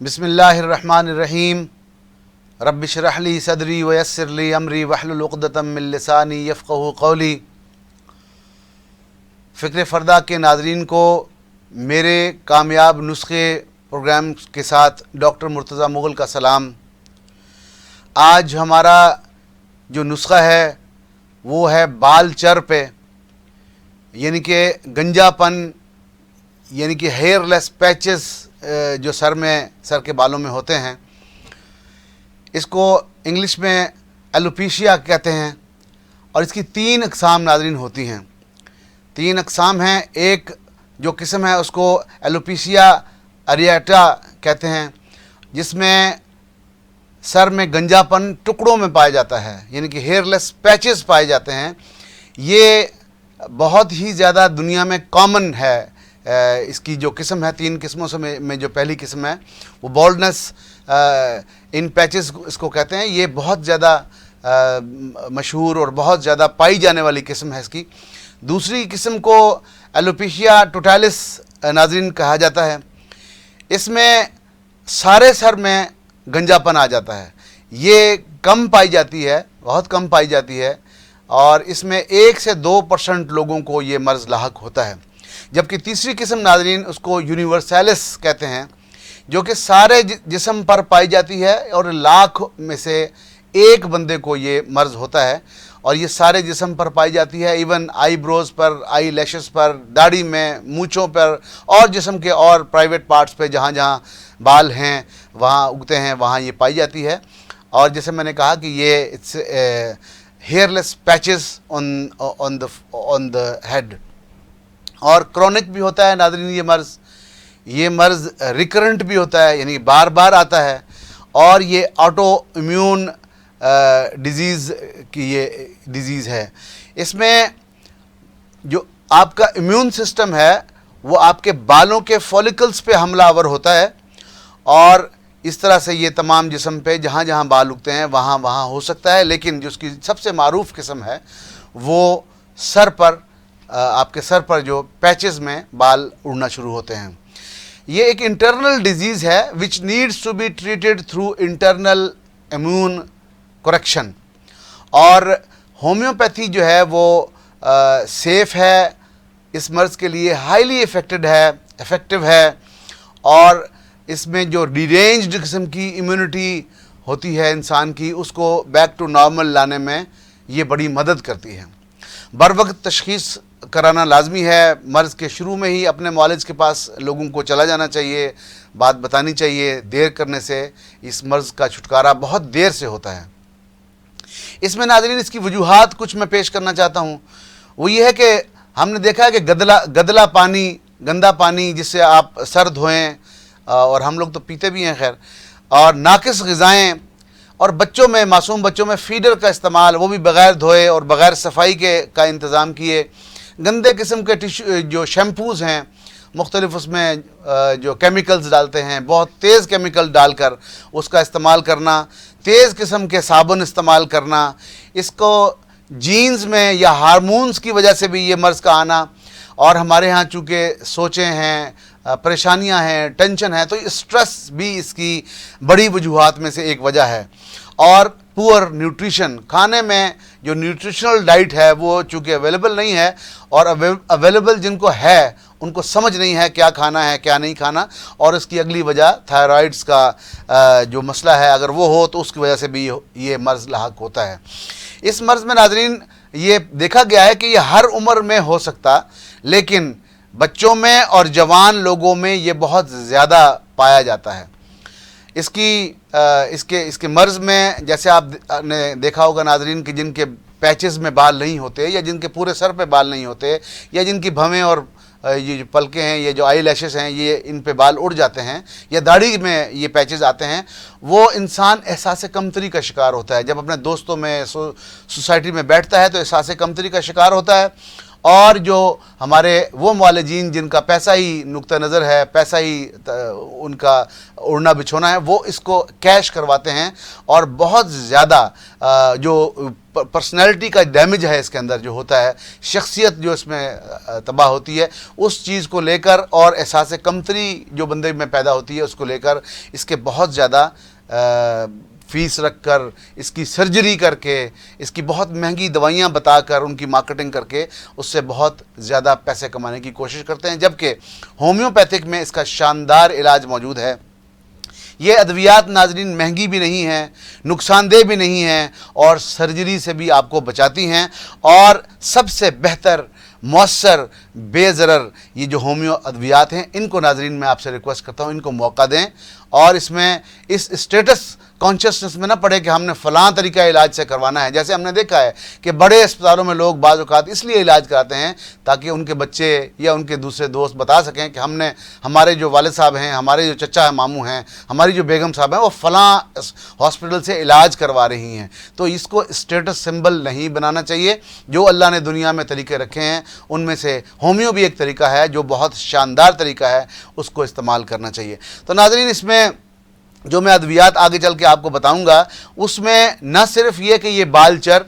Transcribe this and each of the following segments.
بسم اللہ الرحمن الرحیم رب اشرح لی صدری ویسر لی امری واحلل عقدۃ من لسانی یفقہوا قولی۔ فکر فردہ کے ناظرین کو میرے کامیاب نسخے پروگرام کے ساتھ ڈاکٹر مرتضیٰ مغل کا سلام۔ آج ہمارا جو نسخہ ہے وہ ہے بال چر پہ، یعنی کہ گنجا پن، یعنی کہ ہیئر لیس پیچز جو سر کے بالوں میں ہوتے ہیں، اس کو انگلش میں ایلوپیشیا کہتے ہیں، اور اس کی 3 اقسام ناظرین ہوتی ہیں۔ 3 اقسام ہیں۔ ایک جو قسم ہے اس کو ایلوپیشیا اریاٹا کہتے ہیں، جس میں سر میں گنجا پن ٹکڑوں میں پایا جاتا ہے، یعنی کہ ہیئر لیس پیچز پائے جاتے ہیں۔ یہ بہت ہی زیادہ دنیا میں کامن ہے۔ اس کی جو قسم ہے 3 قسموں سے میں جو پہلی قسم ہے وہ بالڈنس ان پیچز اس کو کہتے ہیں۔ یہ بہت زیادہ مشہور اور بہت زیادہ پائی جانے والی قسم ہے اس کی۔ دوسری قسم کو ایلوپیشیا ٹوٹالس ناظرین کہا جاتا ہے۔ اس میں سارے سر میں گنجا پن آ جاتا ہے۔ یہ کم پائی جاتی ہے، بہت کم پائی جاتی ہے، اور اس میں 1 سے 2% لوگوں کو یہ مرض لاحق ہوتا ہے۔ جبکہ تیسری قسم ناظرین اس کو یونیورسیلس کہتے ہیں، جو کہ سارے جسم پر پائی جاتی ہے، اور 1,00,000 میں سے 1 بندے کو یہ مرض ہوتا ہے، اور یہ سارے جسم پر پائی جاتی ہے، ایون آئی بروز پر، آئی لیشز پر، داڑھی میں، مونچھوں پر، اور جسم کے اور پرائیویٹ پارٹس پہ جہاں جہاں بال ہیں وہاں اگتے ہیں وہاں یہ پائی جاتی ہے۔ اور جیسے میں نے کہا کہ یہ hair less patches on the head, اور کرونک بھی ہوتا ہے ناظرین یہ مرض ریکرنٹ بھی ہوتا ہے، یعنی بار بار آتا ہے، اور یہ آٹو امیون ڈیزیز کی یہ ڈیزیز ہے۔ اس میں جو آپ کا امیون سسٹم ہے وہ آپ کے بالوں کے فولیکلز پہ حملہ آور ہوتا ہے، اور اس طرح سے یہ تمام جسم پہ جہاں جہاں بال اگتے ہیں وہاں وہاں ہو سکتا ہے۔ لیکن جو اس کی سب سے معروف قسم ہے وہ سر پر، آپ کے سر پر جو پیچز میں بال اڑنا شروع ہوتے ہیں۔ یہ ایک انٹرنل ڈیزیز ہے which needs to be treated through internal immune correction، اور ہومیوپیتھی جو ہے وہ سیف ہے اس مرض کے لیے، ہائیلی افیکٹو ہے، اور اس میں جو ڈی رینجڈ قسم کی امیونٹی ہوتی ہے انسان کی، اس کو بیک ٹو نارمل لانے میں یہ بڑی مدد کرتی ہے۔ بروقت تشخیص کرانا لازمی ہے۔ مرض کے شروع میں ہی اپنے معالج کے پاس لوگوں کو چلا جانا چاہیے، بات بتانی چاہیے۔ دیر کرنے سے اس مرض کا چھٹکارا بہت دیر سے ہوتا ہے۔ اس میں ناظرین اس کی وجوہات کچھ میں پیش کرنا چاہتا ہوں۔ وہ یہ ہے کہ ہم نے دیکھا ہے کہ گدلا پانی، گندا پانی جس سے آپ سر دھوئیں، اور ہم لوگ تو پیتے بھی ہیں خیر، اور ناقص غذائیں، اور بچوں میں، معصوم بچوں میں فیڈر کا استعمال، وہ بھی بغیر دھوئے اور بغیر صفائی کا انتظام کیے، گندے قسم کے جو شیمپوز ہیں مختلف، اس میں جو کیمیکلز ڈالتے ہیں، بہت تیز کیمیکل ڈال کر اس کا استعمال کرنا، تیز قسم کے صابن استعمال کرنا، اس کو جینز میں یا ہارمونز کی وجہ سے بھی یہ مرض کا آنا، اور ہمارے ہاں چونکہ سوچیں ہیں، پریشانیاں ہیں، ٹینشن ہے، تو اسٹریس بھی اس کی بڑی وجوہات میں سے ایک وجہ ہے۔ اور پور نیوٹریشن، کھانے میں جو نیوٹریشنل ڈائٹ ہے وہ چونکہ اویلیبل نہیں ہے، اور اویلیبل جن کو ہے ان کو سمجھ نہیں ہے کیا کھانا ہے کیا نہیں کھانا، اور اس کی اگلی وجہ تھائرائڈز کا جو مسئلہ ہے، اگر وہ ہو تو اس کی وجہ سے بھی یہ مرض لاحق ہوتا ہے۔ اس مرض میں ناظرین یہ دیکھا گیا ہے کہ یہ ہر عمر میں ہو سکتا، لیکن بچوں میں اور جوان لوگوں میں یہ بہت زیادہ پایا جاتا ہے۔ اس کے مرض میں جیسے آپ نے دیکھا ہوگا ناظرین کہ جن کے پیچز میں بال نہیں ہوتے، یا جن کے پورے سر پہ بال نہیں ہوتے، یا جن کی بھویں اور یہ جو پلکیں ہیں، یہ جو آئی لیشز ہیں، یہ ان پہ بال اڑ جاتے ہیں، یا داڑھی میں یہ پیچز آتے ہیں، وہ انسان احساس کمتری کا شکار ہوتا ہے۔ جب اپنے دوستوں میں، سوسائٹی میں بیٹھتا ہے تو احساس کمتری کا شکار ہوتا ہے، اور جو ہمارے وہ معالجین جن کا پیسہ ہی نقطہ نظر ہے، پیسہ ہی ان کا اڑنا بچھونا ہے، وہ اس کو کیش کرواتے ہیں، اور بہت زیادہ جو پرسنالٹی کا ڈیمیج ہے اس کے اندر جو ہوتا ہے، شخصیت جو اس میں تباہ ہوتی ہے، اس چیز کو لے کر اور احساس کمتری جو بندے میں پیدا ہوتی ہے اس کو لے کر اس کے بہت زیادہ فیس رکھ کر، اس کی سرجری کر کے، اس کی بہت مہنگی دوائیاں بتا کر، ان کی مارکیٹنگ کر کے اس سے بہت زیادہ پیسے کمانے کی کوشش کرتے ہیں، جبکہ ہومیوپیتھک میں اس کا شاندار علاج موجود ہے۔ یہ ادویات ناظرین مہنگی بھی نہیں ہیں، نقصان دہ بھی نہیں ہیں، اور سرجری سے بھی آپ کو بچاتی ہیں، اور سب سے بہتر، مؤثر، بے ضرر یہ جو ہومیو ادویات ہیں، ان کو ناظرین میں آپ سے ریکویسٹ کرتا ہوں ان کو موقع دیں، اور اس میں اس اسٹیٹس کانشیسنس میں نہ پڑے کہ ہم نے فلاں طریقہ علاج سے کروانا ہے۔ جیسے ہم نے دیکھا ہے کہ بڑے اسپتالوں میں لوگ بعض اوقات اس لیے علاج کراتے ہیں تاکہ ان کے بچے یا ان کے دوسرے دوست بتا سکیں کہ ہمارے جو والد صاحب ہیں، ہمارے جو چچا ماموں ہیں، ہماری جو بیگم صاحب ہیں، وہ فلاں ہاسپٹل سے علاج کروا رہی ہیں۔ تو اس کو اسٹیٹس سمبل نہیں بنانا چاہیے۔ جو اللہ نے دنیا میں طریقے رکھے ہیں ان میں سے ہومیو بھی ایک طریقہ ہے جو بہت شاندار طریقہ ہے، اس کو استعمال کرنا چاہیے۔ تو ناظرین، اس میں جو میں ادویات آگے چل کے آپ کو بتاؤں گا، اس میں نہ صرف یہ کہ یہ بال چر،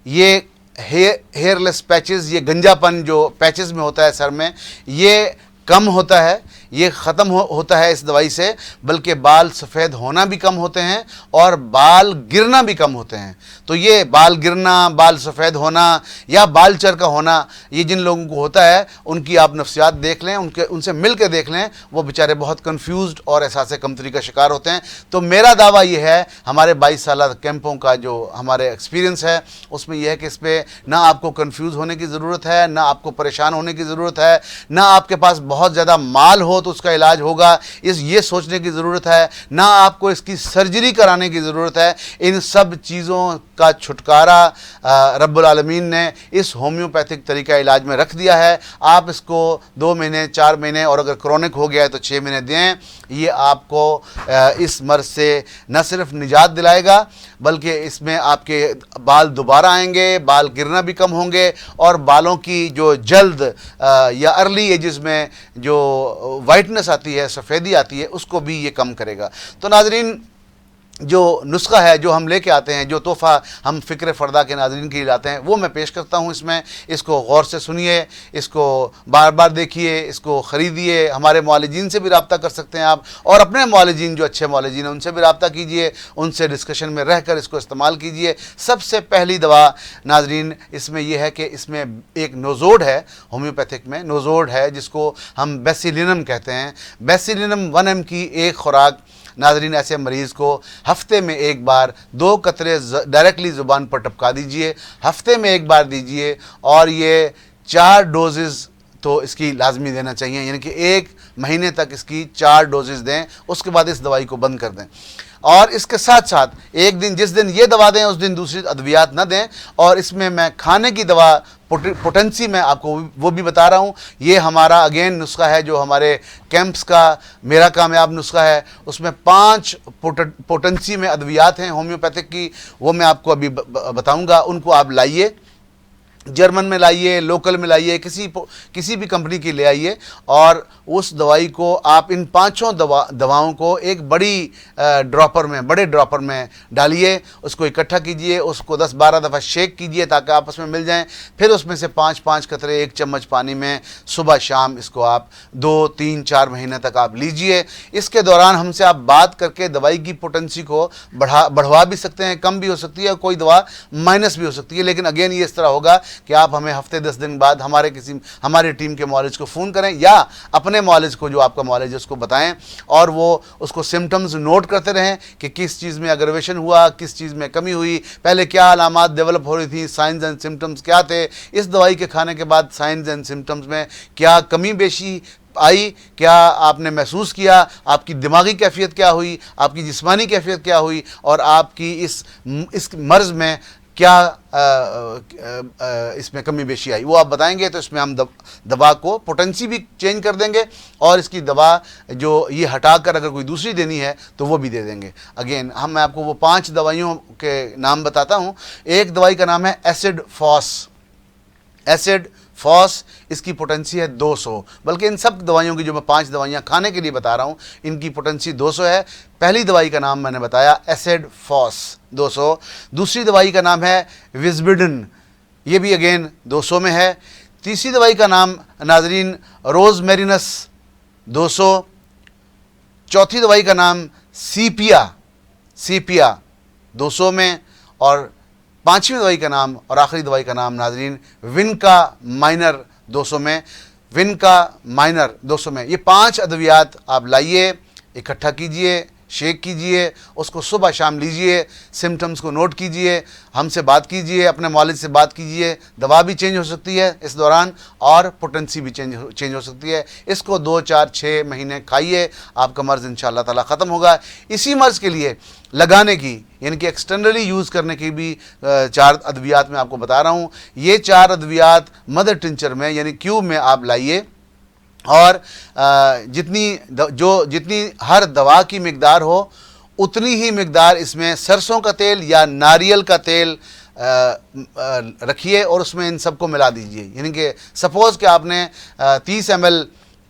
یہ ہیئر لیس پیچز، یہ گنجا پن جو پیچز میں ہوتا ہے سر میں، یہ کم ہوتا ہے، یہ ختم ہوتا ہے اس دوائی سے، بلکہ بال سفید ہونا بھی کم ہوتے ہیں اور بال گرنا بھی کم ہوتے ہیں۔ تو یہ بال گرنا، بال سفید ہونا یا بال چر کا ہونا، یہ جن لوگوں کو ہوتا ہے ان کی آپ نفسیات دیکھ لیں، ان سے مل کے دیکھ لیں، وہ بیچارے بہت کنفیوزڈ اور احساس کمتری کا شکار ہوتے ہیں۔ تو میرا دعویٰ یہ ہے، ہمارے 22 سالہ کیمپوں کا جو ہمارے ایکسپیرینس ہے اس میں یہ ہے کہ اس پہ نہ آپ کو کنفیوز ہونے کی ضرورت ہے، نہ آپ کو پریشان ہونے کی ضرورت ہے، نہ آپ کے پاس بہت زیادہ مال ہو تو اس کا علاج ہوگا یہ سوچنے کی ضرورت ہے، نہ آپ کو اس کی سرجری کرانے کی ضرورت ہے۔ ان سب چیزوں کا چھٹکارا رب العالمین نے اس ہومیوپیتھک طریقہ علاج میں رکھ دیا ہے۔ آپ اس کو 2 مہینے، 4 مہینے، اور اگر کرونک ہو گیا ہے تو 6 مہینے دیں۔ یہ آپ کو اس مرض سے نہ صرف نجات دلائے گا بلکہ اس میں آپ کے بال دوبارہ آئیں گے، بال گرنا بھی کم ہوں گے، اور بالوں کی جو جلد یا ارلی ایجز میں جو وائٹنس آتی ہے، سفیدی آتی ہے، اس کو بھی یہ کم کرے گا۔ تو ناظرین، جو نسخہ ہے جو ہم لے کے آتے ہیں، جو تحفہ ہم فکر فردہ کے ناظرین کے لیے لاتے ہیں، وہ میں پیش کرتا ہوں۔ اس کو غور سے سنیے، اس کو بار بار دیکھیے، اس کو خریدیے۔ ہمارے معالجین سے بھی رابطہ کر سکتے ہیں آپ، اور اپنے معالجین جو اچھے معالجین ہیں ان سے بھی رابطہ کیجیے، ان سے ڈسکشن میں رہ کر اس کو استعمال کیجیے۔ سب سے پہلی دوا ناظرین اس میں یہ ہے کہ اس میں ایک نوزوڈ ہے، ہومیوپیتھک میں نوزوڈ ہے جس کو ہم بیسیلینم کہتے ہیں۔ بیسیلینم 1 mg کی ایک خوراک ناظرین ایسے مریض کو ہفتے میں ایک بار 2 قطرے ڈائریکٹلی زبان پر ٹپکا دیجئے، ہفتے میں ایک بار دیجئے، اور یہ 4 ڈوزز تو اس کی لازمی دینا چاہیے، یعنی کہ 1 مہینے تک اس کی 4 ڈوزز دیں، اس کے بعد اس دوائی کو بند کر دیں۔ اور اس کے ساتھ ساتھ ایک دن، جس دن یہ دوا دیں اس دن دوسری ادویات نہ دیں۔ اور اس میں کھانے کی دوا پوٹنسی میں آپ کو وہ بھی بتا رہا ہوں۔ یہ ہمارا اگین نسخہ ہے جو ہمارے کیمپس کا میرا کامیاب نسخہ ہے، اس میں 5 پوٹنسی میں ادویات ہیں ہومیوپیتھک کی، وہ میں آپ کو ابھی بتاؤں گا۔ ان کو آپ لائیے، جرمن میں لائیے، لوکل میں لائیے، کسی بھی کمپنی کی لے آئیے، اور اس دوائی کو آپ ان 5 دواؤں کو ایک بڑے ڈراپر میں ڈالیے، اس کو اکٹھا کیجئے، اس کو 10-12 دفعہ شیک کیجئے تاکہ آپس میں مل جائیں۔ پھر اس میں سے 5 قطرے 1 چمچ پانی میں صبح شام اس کو آپ 2-3-4 مہینے تک آپ لیجئے۔ اس کے دوران ہم سے آپ بات کر کے دوائی کی پوٹنسی کو بڑھوا بھی سکتے ہیں، کم بھی ہو سکتی ہے، کوئی دوا مائنس بھی ہو سکتی ہے، لیکن اگین یہ اس طرح ہوگا کہ آپ ہمیں ہفتے 10 دن بعد ہماری ٹیم کے معالج کو فون کریں، یا اپنے معالج کو جو آپ کا معالج ہے اس کو بتائیں، اور وہ اس کو سمٹمز نوٹ کرتے رہیں کہ کس چیز میں اگرویشن ہوا، کس چیز میں کمی ہوئی، پہلے کیا علامات ڈیولپ ہو رہی تھی، سائنز اینڈ سمٹمز کیا تھے، اس دوائی کے کھانے کے بعد سائنز اینڈ سمٹمز میں کیا کمی بیشی آئی، کیا آپ نے محسوس کیا، آپ کی دماغی کیفیت کیا ہوئی، آپ کی جسمانی کیفیت کیا ہوئی، اور آپ کی اس مرض میں کیا اس میں کمی بیشی آئی، وہ آپ بتائیں گے تو اس میں ہم دوا کو پوٹنسی بھی چینج کر دیں گے، اور اس کی دوا جو یہ ہٹا کر اگر کوئی دوسری دینی ہے تو وہ بھی دے دیں گے۔ اگین میں آپ کو وہ 5 دوائیوں کے نام بتاتا ہوں۔ ایک دوائی کا نام ہے ایسڈ فوس، اس کی پوٹنسی ہے 200، بلکہ ان سب دوائیوں کی جو میں 5 دوائیاں کھانے کے لیے بتا رہا ہوں ان کی پوٹنسی 200 ہے۔ پہلی دوائی کا نام میں نے بتایا ایسڈ فوس 200، دوسری دوائی کا نام ہے وزبیڈن، یہ بھی اگین 200 میں ہے۔ تیسری دوائی کا نام ناظرین روز میرینس 200، چوتھی دوائی کا نام سیپیا 200 میں، اور پانچویں دوائی کا نام اور آخری دوائی کا نام ناظرین ونکا مائنر 200 میں، ونکا مائنر 200 میں۔ یہ 5 ادویات آپ لائیے، اکٹھا کیجئے، شیک کیجئے، اس کو صبح شام لیجئے، سمٹمز کو نوٹ کیجئے، ہم سے بات کیجئے، اپنے معالج سے بات کیجئے۔ دوا بھی چینج ہو سکتی ہے اس دوران اور پوٹنسی بھی چینج ہو سکتی ہے۔ اس کو 2 4 6 مہینے کھائیے، آپ کا مرض انشاءاللہ تعالی ختم ہوگا۔ اسی مرض کے لیے لگانے کی یعنی کہ ایکسٹرنلی یوز کرنے کی بھی 4 ادویات میں آپ کو بتا رہا ہوں۔ یہ 4 ادویات مدر ٹنچر میں یعنی کیوب میں آپ لائیے، اور جتنی ہر دوا کی مقدار ہو اتنی ہی مقدار اس میں سرسوں کا تیل یا ناریل کا تیل رکھیے اور اس میں ان سب کو ملا دیجئے۔ یعنی کہ سپوز کہ آپ نے 30 ml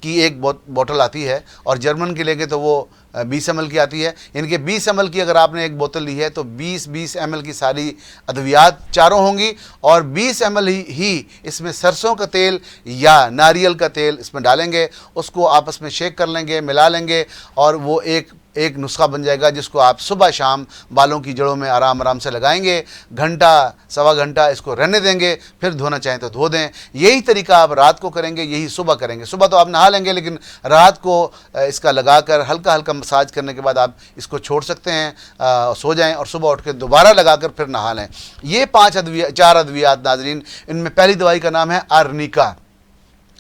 کی ایک بوتل آتی ہے اور جرمن کی لیں گے تو وہ 20 ml کی آتی ہے، یعنی کہ 20 ml کی اگر آپ نے ایک بوتل لی ہے تو 20 ml کی ساری ادویات چاروں ہوں گی، اور 20 ml ہی اس میں سرسوں کا تیل یا ناریل کا تیل اس میں ڈالیں گے، اس کو آپس میں شیک کر لیں گے، ملا لیں گے، اور وہ ایک نسخہ بن جائے گا جس کو آپ صبح شام بالوں کی جڑوں میں آرام سے لگائیں گے، گھنٹہ سوا گھنٹہ اس کو رہنے دیں گے، پھر دھونا چاہیں تو دھو دیں۔ یہی طریقہ آپ رات کو کریں گے، یہی صبح کریں گے۔ صبح تو آپ نہا لیں گے لیکن رات کو اس کا لگا کر ہلکا مساج کرنے کے بعد آپ اس کو چھوڑ سکتے ہیں، سو جائیں اور صبح اٹھ کے دوبارہ لگا کر پھر نہا لیں۔ یہ 4 ادویات ناظرین، ان میں پہلی دوائی کا نام ہے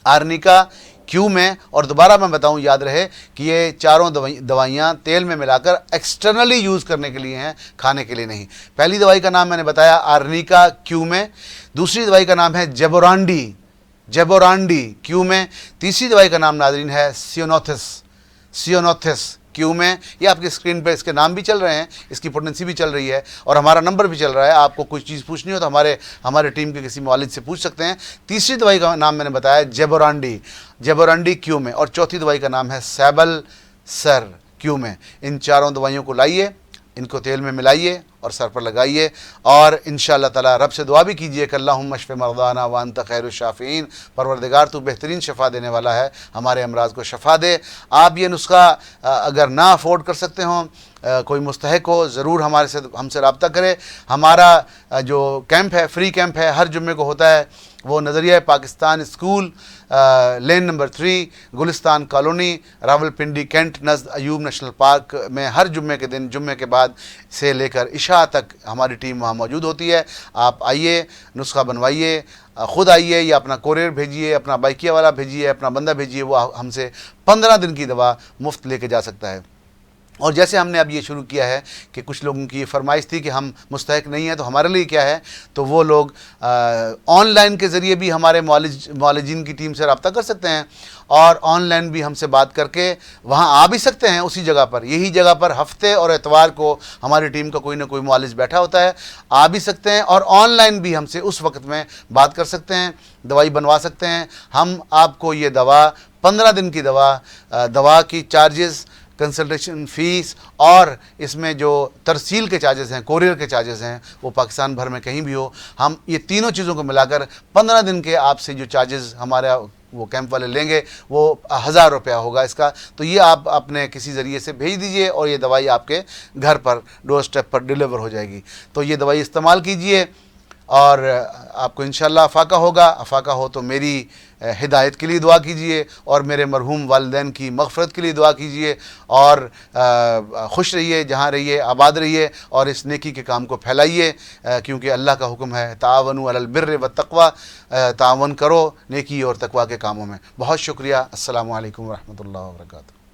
آرنیکا کیو میں، اور دوبارہ میں بتاؤں یاد رہے کہ یہ چاروں دوائیاں تیل میں ملا کر ایکسٹرنلی یوز کرنے کے لیے ہیں، کھانے کے لیے نہیں۔ پہلی دوائی کا نام میں نے بتایا آرنیکا کیو میں، دوسری دوائی کا نام ہے جیبورانڈی کیو میں، تیسری دوائی کا نام ناظرین ہے سیونوتھس کیو میں۔ یہ آپ کی اسکرین پہ اس کے نام بھی چل رہے ہیں، اس کی پوٹنسی بھی چل رہی ہے اور ہمارا نمبر بھی چل رہا ہے۔ آپ کو کوئی چیز پوچھنی ہو تو ہمارے ٹیم کے کسی معالج سے پوچھ سکتے ہیں۔ تیسری دوائی کا نام میں نے بتایا جیبورانڈی کیو میں، اور چوتھی دوائی کا نام ہے سیبل سر کیو میں۔ ان چاروں دوائیوں کو لائیے، ان کو تیل میں ملائیے اور سر پر لگائیے، اور انشاءاللہ تعالی رب سے دعا بھی کیجئے کہ اللہم اشف مرضانا وانت خیر الشافعین، پروردگار تو بہترین شفا دینے والا ہے، ہمارے امراض کو شفا دے۔ آپ یہ نسخہ اگر نہ افورڈ کر سکتے ہوں، کوئی مستحق ہو، ضرور ہم سے رابطہ کرے۔ ہمارا جو کیمپ ہے، فری کیمپ ہے، ہر جمعے کو ہوتا ہے، وہ نظریہ Pakistan school, lane number 3، Gulistan colony, Rawalpindi cantt, نزد ایوب نیشنل پارک میں ہر جمعے کے دن، جمعے کے بعد سے لے کر عشاء تک ہماری ٹیم وہاں موجود ہوتی ہے۔ آپ آئیے، نسخہ بنوائیے، خود آئیے یا اپنا کوریئر بھیجیے، اپنا بائکیہ والا بھیجیے، اپنا بندہ بھیجیے، وہ ہم سے 15 دن کی دوا مفت لے کے جا سکتا ہے۔ اور جیسے ہم نے اب یہ شروع کیا ہے کہ کچھ لوگوں کی یہ فرمائش تھی کہ ہم مستحق نہیں ہیں تو ہمارے لیے کیا ہے، تو وہ لوگ آن لائن کے ذریعے بھی ہمارے معالجین کی ٹیم سے رابطہ کر سکتے ہیں، اور آن لائن بھی ہم سے بات کر کے وہاں آ بھی سکتے ہیں، اسی جگہ پر، یہی جگہ پر ہفتے اور اتوار کو ہماری ٹیم کا کوئی نہ کوئی معالج بیٹھا ہوتا ہے، آ بھی سکتے ہیں، اور آن لائن بھی ہم سے اس وقت میں بات کر سکتے ہیں، دوائی بنوا سکتے ہیں۔ ہم آپ کو یہ دوا 15 دن کی دوا کی چارجز، کنسلٹیشن فیس اور اس میں جو ترسیل کے چارجز ہیں، کوریئر کے چارجز ہیں، وہ پاکستان بھر میں کہیں بھی ہو، ہم یہ تینوں چیزوں کو ملا کر 15 دن کے آپ سے جو چارجز ہمارا وہ کیمپ والے لیں گے وہ 1000 روپیہ ہوگا اس کا۔ تو یہ آپ اپنے کسی ذریعے سے بھیج دیجئے اور یہ دوائی آپ کے گھر پر ڈور سٹیپ پر ڈیلیور ہو جائے گی۔ تو یہ دوائی استعمال کیجئے اور آپ کو انشاءاللہ افاقہ ہوگا۔ افاقہ ہو تو میری ہدایت کے لیے دعا کیجئے اور میرے مرحوم والدین کی مغفرت کے لیے دعا کیجئے، اور خوش رہیے، جہاں رہیے آباد رہیے، اور اس نیکی کے کام کو پھیلائیے، کیونکہ اللہ کا حکم ہے تعاونوا علی البر والتقوی، تعاون کرو نیکی اور تقوی کے کاموں میں۔ بہت شکریہ۔ السلام علیکم ورحمۃ اللہ وبرکاتہ۔